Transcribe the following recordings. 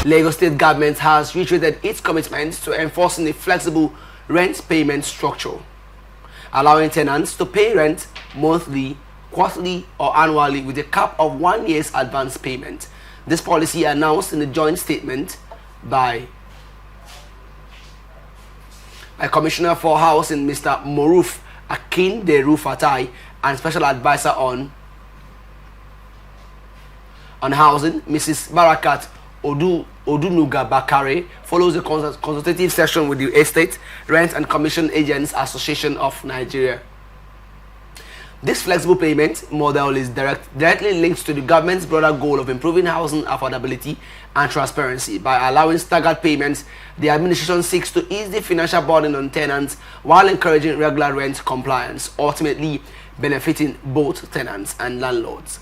Lagos State government has reiterated its commitment to enforcing a flexible rent payment structure, allowing tenants to pay rent monthly, quarterly, or annually with a cap of 1 year's advance payment. This policy announced in a joint statement by Commissioner for Housing Mr. Moruf Akinderu Fatai and Special Advisor on Housing Mrs. Barakat Odunuga Bakare follows a consultative session with the Estate, Rent and Commission Agents Association of Nigeria. This flexible payment model is directly linked to the government's broader goal of improving housing affordability and transparency. By allowing staggered payments, the administration seeks to ease the financial burden on tenants while encouraging regular rent compliance, ultimately benefiting both tenants and landlords.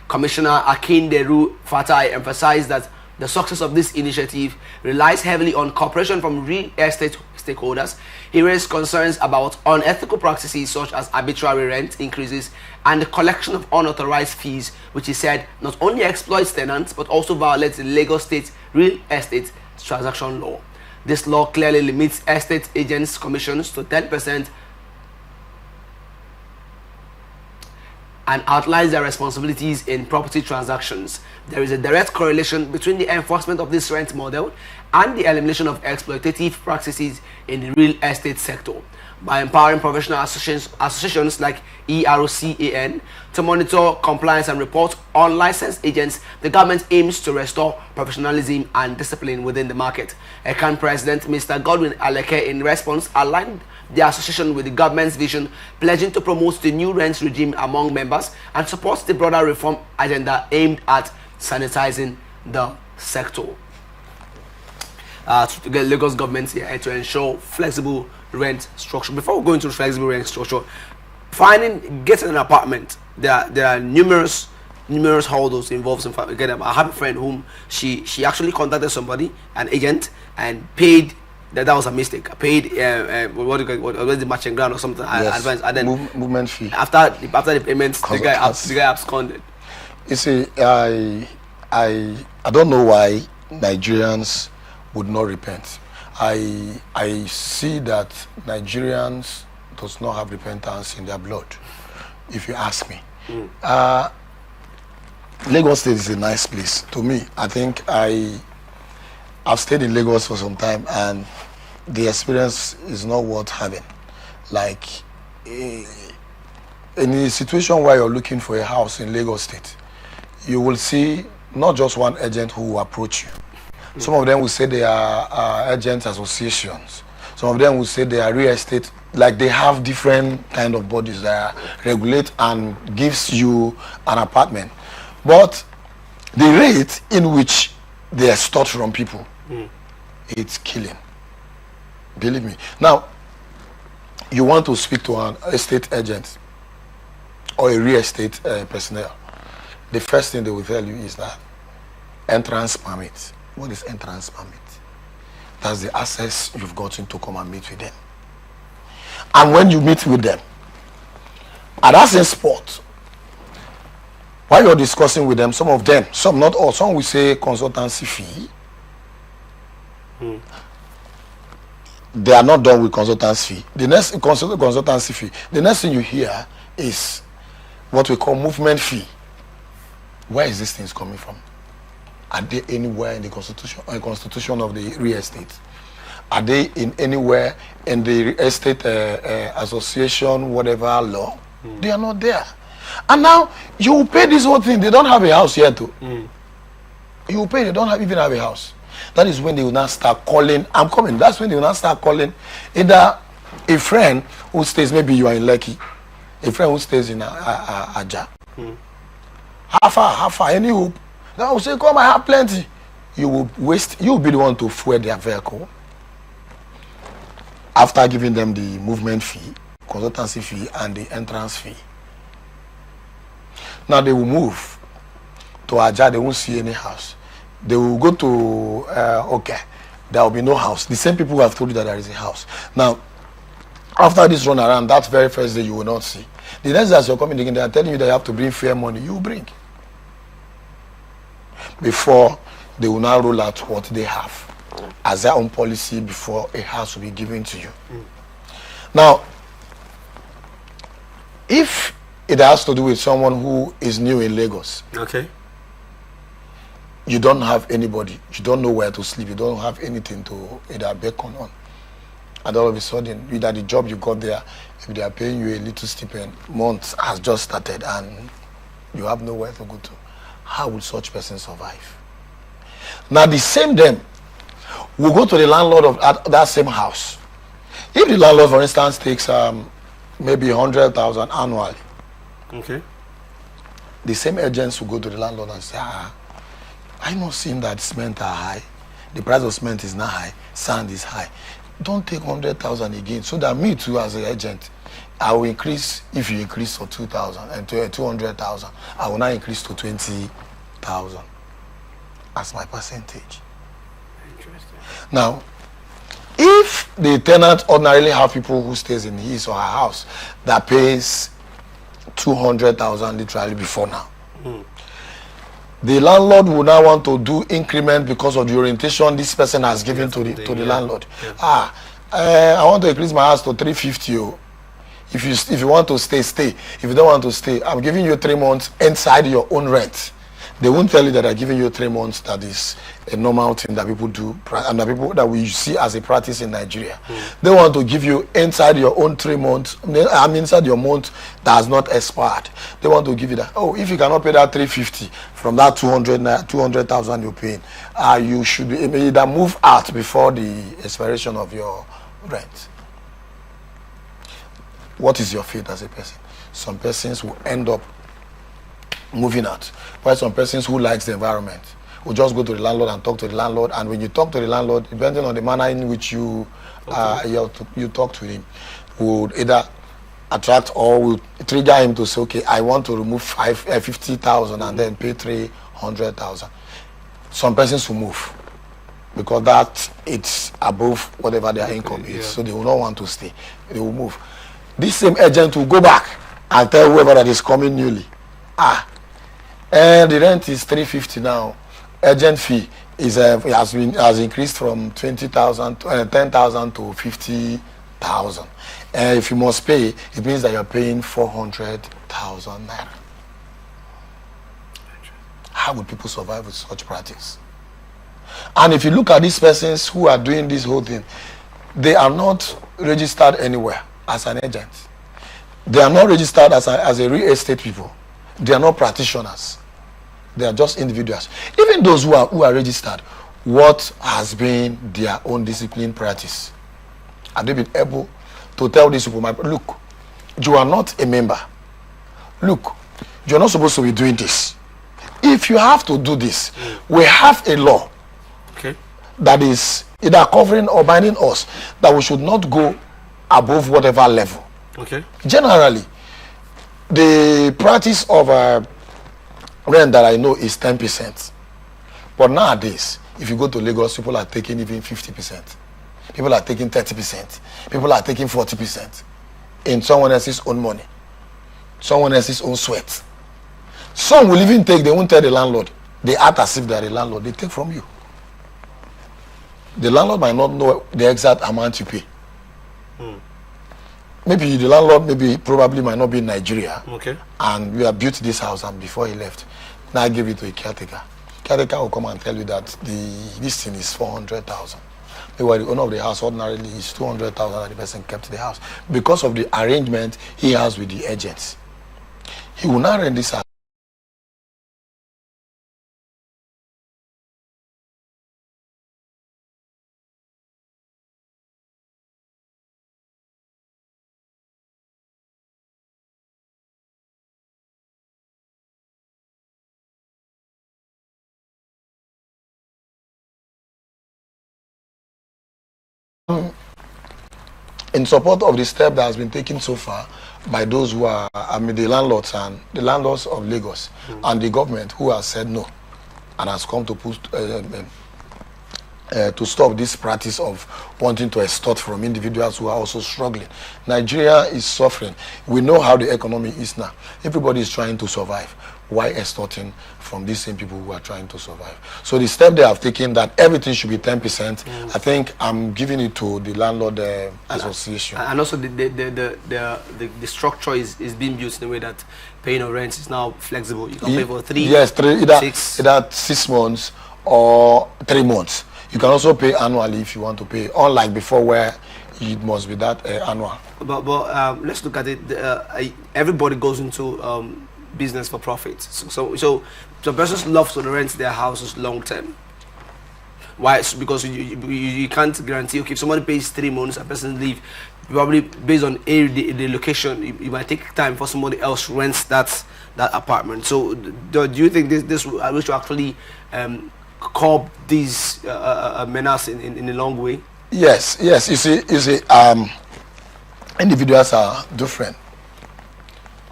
Commissioner Akinderu Fatai emphasized that the success of this initiative relies heavily on cooperation from real estate stakeholders. He raised concerns about unethical practices such as arbitrary rent increases and the collection of unauthorized fees, which he said not only exploits tenants but also violates the Lagos State real estate transaction law. This law clearly limits estate agents' commissions to 10% and outlines their responsibilities in property transactions. There is a direct correlation between the enforcement of this rent model and the elimination of exploitative practices in the real estate sector. By empowering professional associations like ERCAN to monitor compliance and report unlicensed agents, the government aims to restore professionalism and discipline within the market. ECAN President Mr. Godwin Aleke, in response, aligned the association with the government's vision, pledging to promote the new rent regime among members and support the broader reform agenda aimed at sanitizing the sector. To get Lagos government here to ensure flexible rent structure. Before we go into flexible rent structure, getting an apartment, there are numerous hurdles involved in getting them. I have a friend whom she actually contacted somebody, an agent, and paid. That was a mistake. I paid what was the matching ground or something, yes, advance, and then movement fee. After the payments, the guy absconded. You see, I don't know why Nigerians would not repent. I see that Nigerians does not have repentance in their blood, if you ask me. Lagos State is a nice place to me. I think I've stayed in Lagos for some time, and the experience is not worth having. Like, in a situation where you're looking for a house in Lagos State, you will see not just one agent who will approach you. Some of them will say they are agent associations. Some of them will say they are real estate, like they have different kind of bodies that regulate and gives you an apartment. But the rate in which they extort from people, it's killing. Believe me. Now, you want to speak to an estate agent or a real estate personnel, the first thing they will tell you is that entrance permit. What is entrance permit? That's the access you've gotten to come and meet with them. And when you meet with them, at that same spot, while you're discussing with them, some of them, some not all, some will say consultancy fee. They are not done with consultancy fee. The next consultancy fee, the next thing you hear is what we call movement fee. Where is this thing coming from? Are they anywhere in the constitution of the real estate? Are they in anywhere in the real estate association, whatever law? They are not there. And now you will pay this whole thing. They don't have a house yet too. You will pay, they don't even have a house. That is when they will now start calling, I'm coming. That's when they will now start calling either a friend who stays, maybe you are in Lekki, a friend who stays in Aja. How far, any hope? Now will say, come, I have plenty. You will waste, you will be the one to fuel their vehicle. After giving them the movement fee, consultancy fee, and the entrance fee. Now they will move to Aja, they won't see any house. They will go to, okay, there will be no house. The same people who have told you that there is a house. Now, after this run around, that very first day you will not see. The next day as you're coming again, they are telling you that you have to bring fair money. You bring. Before they will now roll out what they have as their own policy before a house will be given to you. Now, if it has to do with someone who is new in Lagos, okay, you don't have anybody, you don't know where to sleep, you don't have anything to either beckon on, and all of a sudden, either the job you got there, if they are paying you a little stipend, months has just started and you have nowhere to go to, how will such person survive? Now the same them will go to the landlord of that same house. If the landlord, for instance, takes maybe 100,000 annually, okay, the same agents will go to the landlord and say, I know seeing that cement are high, the price of cement is not high, sand is high. Don't take 100,000 again, so that me too as an agent, I will increase. If you increase to 2,000 and to 200,000, I will now increase to 20,000 as my percentage. Interesting. Now, if the tenant ordinarily have people who stays in his or her house that pays 200,000 literally before now, the landlord will now want to do increment because of the orientation this person has given to the landlord. Yeah. I want to increase my house to 350. If you want to stay. If you don't want to stay, I'm giving you 3 months inside your own rent. They won't tell you that I'm giving you 3 months. That is a normal thing that people do, and that people that we see as a practice in Nigeria. They want to give you inside your own 3 months. I mean, inside your month that has not expired. They want to give you that. Oh, if you cannot pay that 350 from that 200,000 you're paying, you should be either move out before the expiration of your rent. What is your fate as a person? Some persons will end up moving out, while some persons who likes the environment will just go to the landlord and talk to the landlord. And when you talk to the landlord, depending on the manner in which you talk to him, would either attract or will trigger him to say, okay, I want to remove 50,000 and then pay 300,000. Some persons will move because that it's above whatever their income is, so they will not want to stay. They will move. This same agent will go back and tell whoever that is coming newly, and the rent is 350 now. Agent fee is has increased from 20,000 to 10,000 to 50,000. And if you must pay, it means that you're paying 400,000 naira. How would people survive with such practice? And if you look at these persons who are doing this whole thing, they are not registered anywhere as an agent. They are not registered as a real estate people. They are not practitioners. They are just individuals. Even those who are registered, what has been their own discipline practice? Have they been able to tell these people, look, you are not a member. Look, you're not supposed to be doing this. If you have to do this, we have a law that is either covering or binding us that we should not go above whatever level. Generally, the practice of rent that I know is 10%. But nowadays, if you go to Lagos, people are taking even 50%. People are taking 30%. People are taking 40% in someone else's own money, someone else's own sweat. Some will even take, they won't tell the landlord. They act as if they're the landlord. They take from you. The landlord might not know the exact amount you pay. Maybe the landlord probably might not be in Nigeria. And you have built this house, and before he left, now I give it to a caretaker. Caretaker will come and tell you that this thing is 400,000. Maybe the owner of the house ordinarily is 200,000 and the person kept the house. Because of the arrangement he has with the agents, he will not rent this house. In support of the step that has been taken so far by those who are, the landlords and the landlords of Lagos and the government who has said no and has come to put to stop this practice of wanting to extort from individuals who are also struggling. Nigeria is suffering. We know how the economy is now. Everybody is trying to survive. why extorting from these same people who are trying to survive? So the step they have taken that everything should be 10%, I think I'm giving it to the landlord association. And also the structure is being built in a way that paying of rent is now flexible. You can pay for 3, yes, 3, either 6. Either 6 months or 3 months. You can also pay annually if you want to pay, unlike before where it must be that annual. But let's look at it. Everybody goes into business for profit. So persons love to rent their houses long term. Why? It's because you can't guarantee. Okay, if somebody pays 3 months, a person leave. Probably based on the location, it might take time for somebody else rents that apartment. So do you think this will actually curb these menace in a long way? Yes. You see, individuals are different.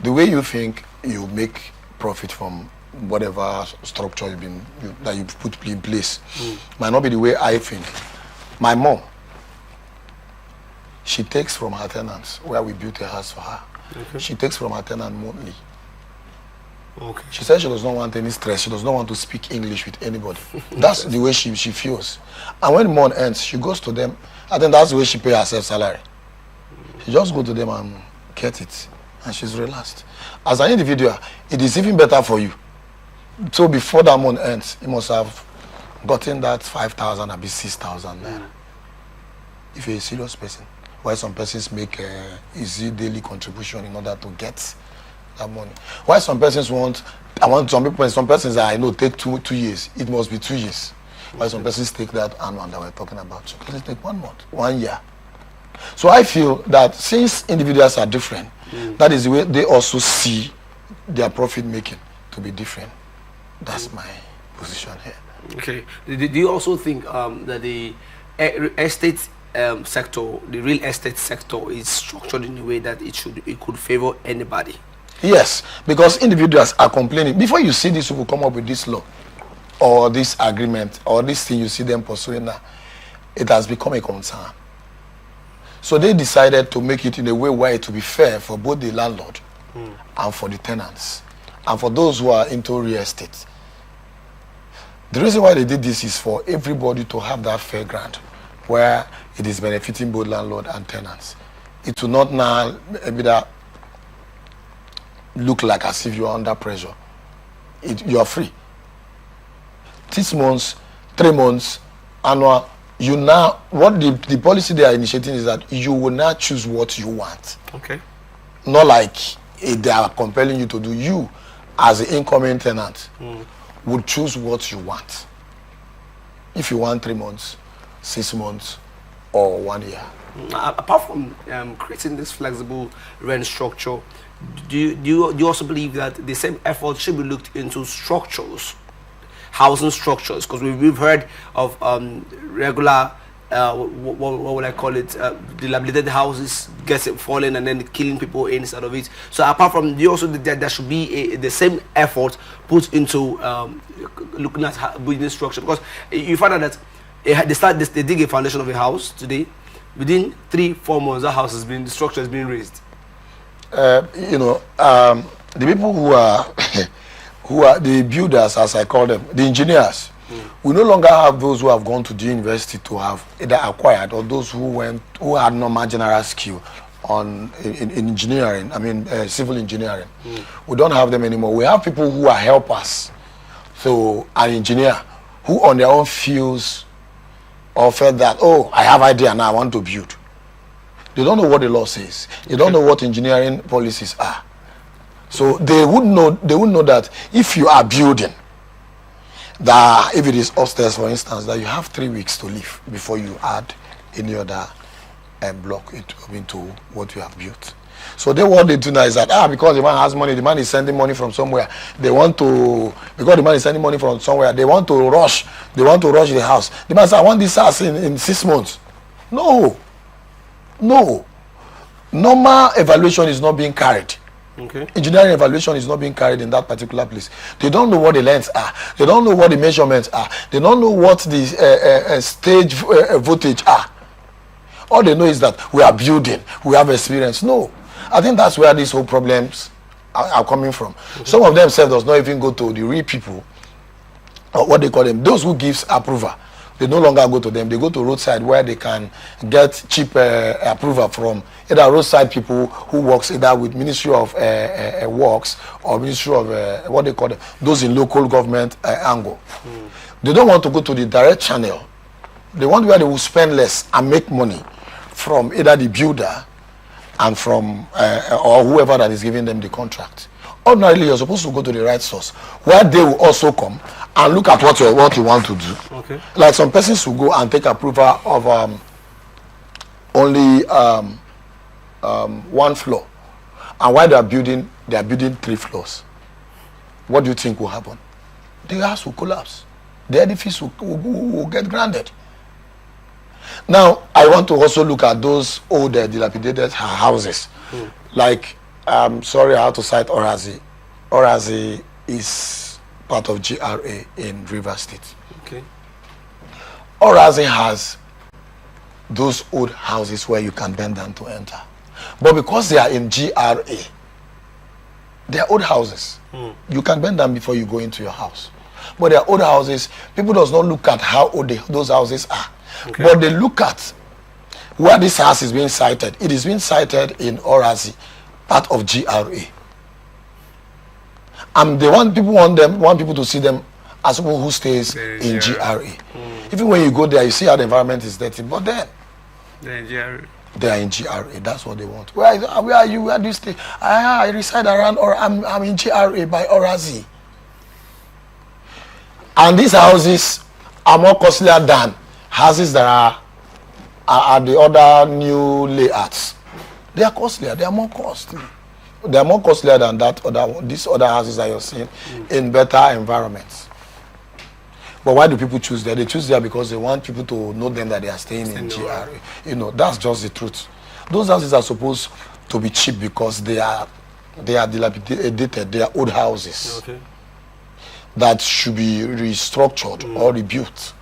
The way you think you make profit from whatever structure that you put in place might not be the way I think. My mom, she takes from her tenants where we built a house for her. Okay. She takes from her tenant monthly. Okay. She said she does not want any stress. She does not want to speak English with anybody. That's the way she feels. And when the month ends, she goes to them. I think that's the way she pays herself salary. She just go to them and get it. And she's relaxed. As an individual, it is even better for you. So before that month ends, you must have gotten that 5,000 or 6,000 naira. If you're a serious person. Why some persons make easy daily contribution in order to get that money. Why some persons some persons that I know take 2 years. It must be 2 years. Why some persons take that annual that we're talking about. So let's take 1 month, 1 year. So I feel that since individuals are different, that is the way they also see their profit making to be different. That's my position here. Okay. Do you also think that the estate sector, the real estate sector, is structured in a way that it could favor anybody? Yes, because individuals are complaining. Before you see these people come up with this law or this agreement or this thing you see them pursuing now, it has become a concern. So they decided to make it in a way where it will be fair for both the landlord and for the tenants and for those who are into real estate. The reason why they did this is for everybody to have that fair ground where it is benefiting both landlord and tenants. It will not now look like as if you are under pressure. You are free. 6 months, 3 months, annual. You now, what the policy they are initiating is that you will now choose what you want. Okay. Not like they are compelling you to do. You, as an incoming tenant, would choose what you want. If you want 3 months, 6 months, or 1 year. Apart from creating this flexible rent structure, do you also believe that the same effort should be looked into structures, housing structures? Because we've heard of regular, what would I call it, dilapidated houses getting falling and then killing people inside of it. So apart from there should be the same effort put into looking at building structure, because you find out that they dig a foundation of a house today. Within 3-4 months, that house the structure has been raised. The people who are the builders, as I call them, the engineers, we no longer have those who have gone to the university to have either acquired or those who had normal general skill in engineering. I mean, civil engineering. We don't have them anymore. We have people who are helpers. So an engineer who on their own feels or felt that, oh, I have idea now, I want to build. They don't know what the law says. They don't know what engineering policies are. So they would know that if you are building, that if it is upstairs, for instance, that you have 3 weeks to live before you add any other block into what you have built. So what they do now is that because the man has money, the man is sending money from somewhere. Because the man is sending money from somewhere, they want to rush the house. The man says, I want this house in 6 months. No. Normal evaluation is not being carried. Okay. Engineering evaluation is not being carried in that particular place. They don't know what the lengths are. They don't know what the measurements are. They don't know what the stage voltage are. All they know is that we are building, we have experience. No. I think that's where these whole problems are coming from. Some of them self does not even go to the real people, or what they call them, those who gives approval. They no longer go to them. They go to roadside where they can get cheap approval from either roadside people who works either with Ministry of Works or Ministry of what they call them, those in local government angle. They don't want to go to the direct channel. They want where they will spend less and make money from either the builder and from or whoever that is giving them the contract. Ordinarily, you're supposed to go to the right source where they will also come and look at what you want to do. Okay. Like some persons will go and take approval of only one floor, and while they are building 3 floors. What do you think will happen? The house will collapse. The edifice will get grounded. Now, I want to also look at those old dilapidated houses. Like, sorry, I have to cite Orazi. Orazi is part of GRA in Rivers State. Okay. Orazi has those old houses where you can bend down to enter. But because they are in GRA, they are old houses. You can bend down before you go into your house. But they are old houses. People does not look at how old those houses are. Okay. But they look at where this house is being sited. It is being sited in Orazi, part of GRA. And they want people to see them as people who stays in GRA. Even when you go there, you see how the environment is dirty. But then they're in GRA. They are in GRA. That's what they want. Where are you? Where do you stay? I reside around, or I'm in GRA by Orazi. And these houses are more costlier than houses that are the other new layouts. They are costlier. They are more costly. They are more costlier than these other houses that you're seeing in better environments. But why do people choose there? They choose there because they want people to know them that they are staying in GRA. You know, that's just the truth. Those houses are supposed to be cheap because they are dilapidated. They are old houses. Okay. That should be restructured or rebuilt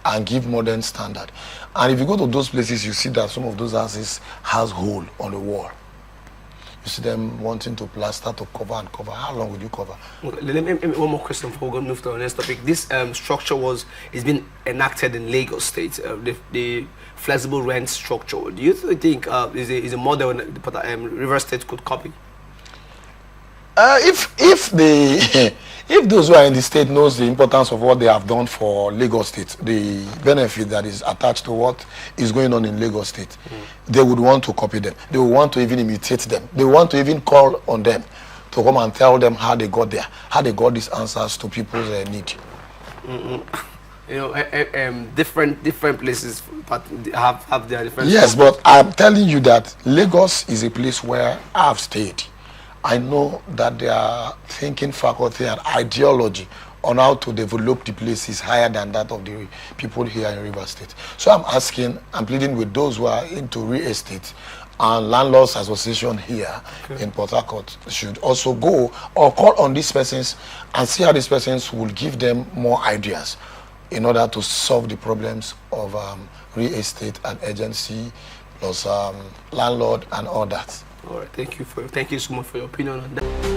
and give modern standard. And if you go to those places, you see that some of those houses has hole on the wall. You see them wanting to plaster to cover and cover. How long will you cover? Okay, let me one more question before we move to our next topic. This structure is been enacted in Lagos State. The flexible rent structure. Do you think is a model that Rivers State could copy? If those who are in the state knows the importance of what they have done for Lagos State, the benefit that is attached to what is going on in Lagos State, they would want to copy them. They would want to even imitate them. They would want to even call on them to come and tell them how they got there, how they got these answers to people's need. You know, different places have their different. Yes, but I'm telling you that Lagos is a place where I've stayed. I know that their thinking faculty and ideology on how to develop the place is higher than that of the people here in Rivers State. So I'm pleading with those who are into real estate and landlords association here in Port Harcourt should also go or call on these persons and see how these persons will give them more ideas in order to solve the problems of real estate and agency plus landlord and all that. All right, thank you so much for your opinion on that.